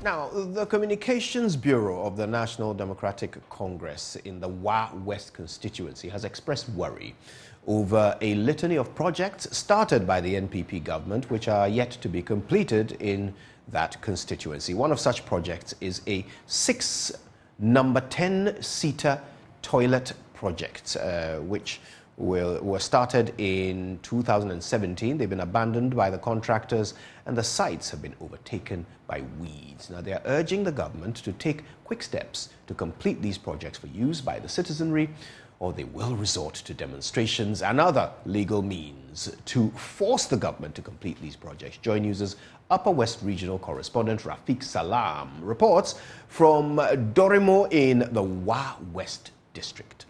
Now, the Communications Bureau of the National Democratic Congress in the West constituency has expressed worry over a litany of projects started by the NPP government which are yet to be completed in that constituency. One of such projects is a number 10-seater toilet project, which were started in 2017. They've been abandoned by the contractors and the sites have been overtaken by weeds. Now, they are urging the government to take quick steps to complete these projects for use by the citizenry, or they will resort to demonstrations and other legal means to force the government to complete these projects. Joy News' Upper West Regional Correspondent Rafiq Salam reports from Dorimo in the West District.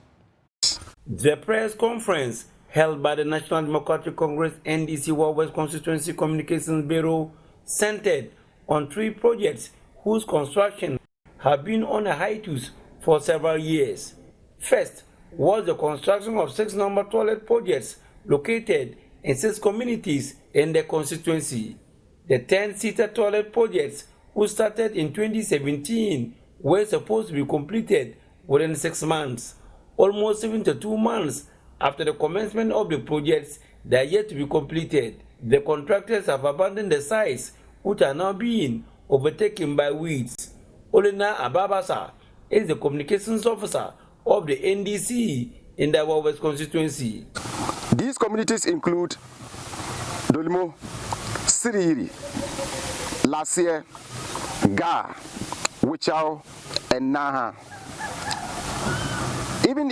The press conference held by the National Democratic Congress NDC West Constituency Communications Bureau centered on 3 projects whose construction have been on a hiatus for several years. First was the construction of 6 number toilet projects located in 6 communities in the constituency. The 10-seater toilet projects, who started in 2017, were supposed to be completed within 6 months. Almost 72 months after the commencement of the projects, they are yet to be completed. The contractors have abandoned the sites, which are now being overtaken by weeds. Olena Ababasa is the communications officer of the NDC in the West constituency. These communities include Dolimo, Siriri, Lasie, Ga, Wichao, and Naha. Even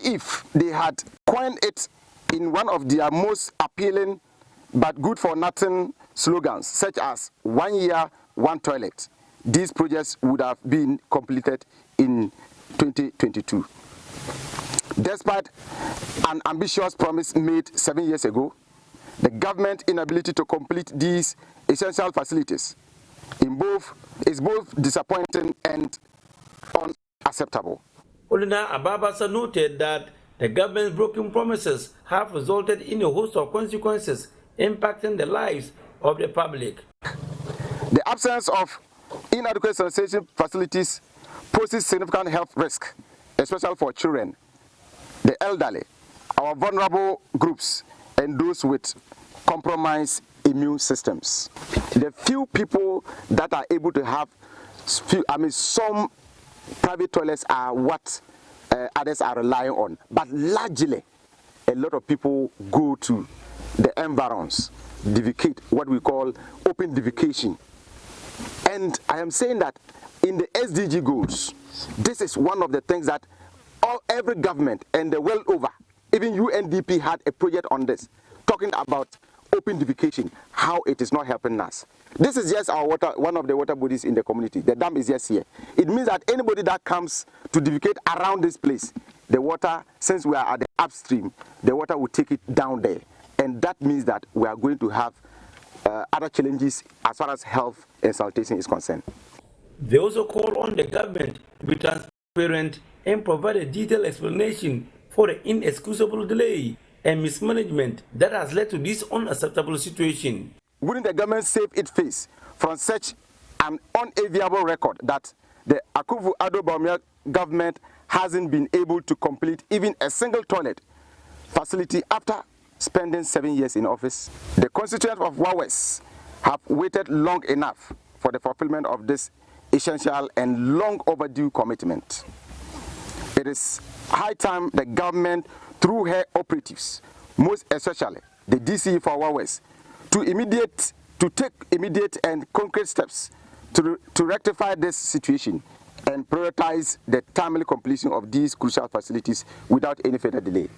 if they had coined it in one of their most appealing but good for nothing slogans, such as 1 year, 1 toilet, these projects would have been completed in 2022. Despite an ambitious promise made 7 years ago, the government's inability to complete these essential facilities is both disappointing and unacceptable. Olina Ababasa noted that the government's broken promises have resulted in a host of consequences impacting the lives of the public. The absence of inadequate sanitation facilities poses significant health risk, especially for children, the elderly, our vulnerable groups, and those with compromised immune systems. The few people that are able to have some private toilets are what others are relying on, but largely a lot of people go to the environs, defecate, what we call open defecation. And I am saying that in the SDG goals, this is one of the things that every government and the world over, even UNDP had a project on this, talking about open defecation, how it is not helping us. This is just our water, one of the water bodies in the community. The dam is just here. It means that anybody that comes to defecate around this place, the water, since we are at the upstream, the water will take it down there. And that means that we are going to have other challenges as far as health and sanitation is concerned. They also call on the government to be transparent and provide a detailed explanation for the inexcusable delay and mismanagement that has led to this unacceptable situation. Wouldn't the government save its face from such an unenviable record that the Akufo-Addo Bawumia government hasn't been able to complete even a single toilet facility after spending 7 years in office? The constituents of West have waited long enough for the fulfillment of this essential and long overdue commitment. It is high time the government, through her operatives, most especially the DC for West, to take immediate and concrete steps to rectify this situation and prioritize the timely completion of these crucial facilities without any further delay.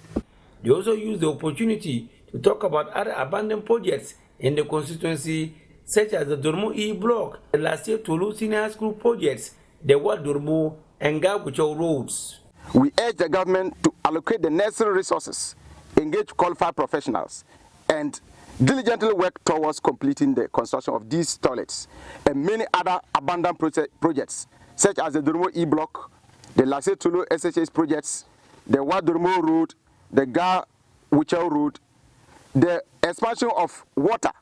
They also use the opportunity to talk about other abandoned projects in the constituency, such as the Dormo E Block, the last year Tolu Senior High School projects, the Ward Dormo and Gagucho roads. We urge the government to allocate the necessary resources, engage qualified professionals, and diligently work towards completing the construction of these toilets and many other abandoned projects, such as the Dormo E Block, the Lasse Tulu SHS projects, the Ward Dormo Road, the Ga Wichao Road, the expansion of water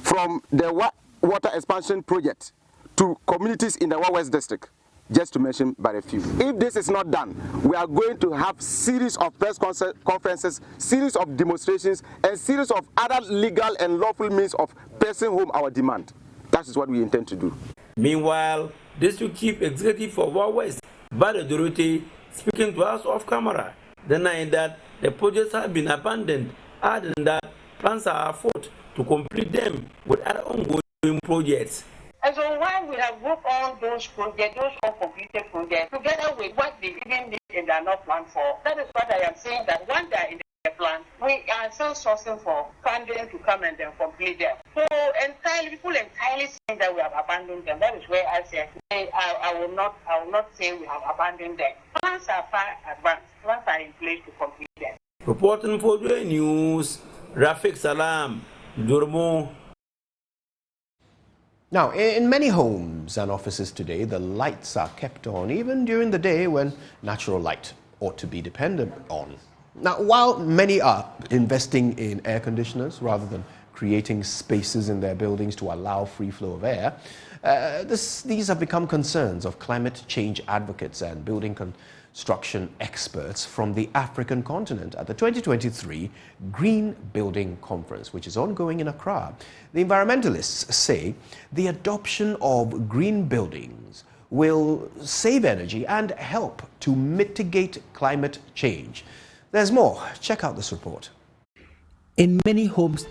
from the water expansion project to communities in the West District, just to mention but a few. If this is not done, we are going to have series of press conferences, series of demonstrations, and series of other legal and lawful means of pressing home our demand. That is what we intend to do. Meanwhile, District Chief Executive for Wa West, Bada Dorothy, speaking to us off camera, denying that the projects have been abandoned, adding that plans are afoot to complete them with other ongoing projects. And so while we have worked on those projects, those uncompleted projects, together with what they even need and they are not planned for, that is what I am saying, that when they are in the plan, we are still sourcing for funding to come and then complete them. So people entirely saying that we have abandoned them. That is where I say I will not say we have abandoned them. Plans are far advanced. Plans are in place to complete them. Reporting for the news, Rafiq Salam, Durmo. Now, in many homes and offices today, the lights are kept on even during the day when natural light ought to be depended on. Now, while many are investing in air conditioners rather than creating spaces in their buildings to allow free flow of air, these have become concerns of climate change advocates and building construction experts from the African continent at the 2023 Green Building Conference, which is ongoing in Accra. The environmentalists say the adoption of green buildings will save energy and help to mitigate climate change. There's more. Check out this report. In many homes,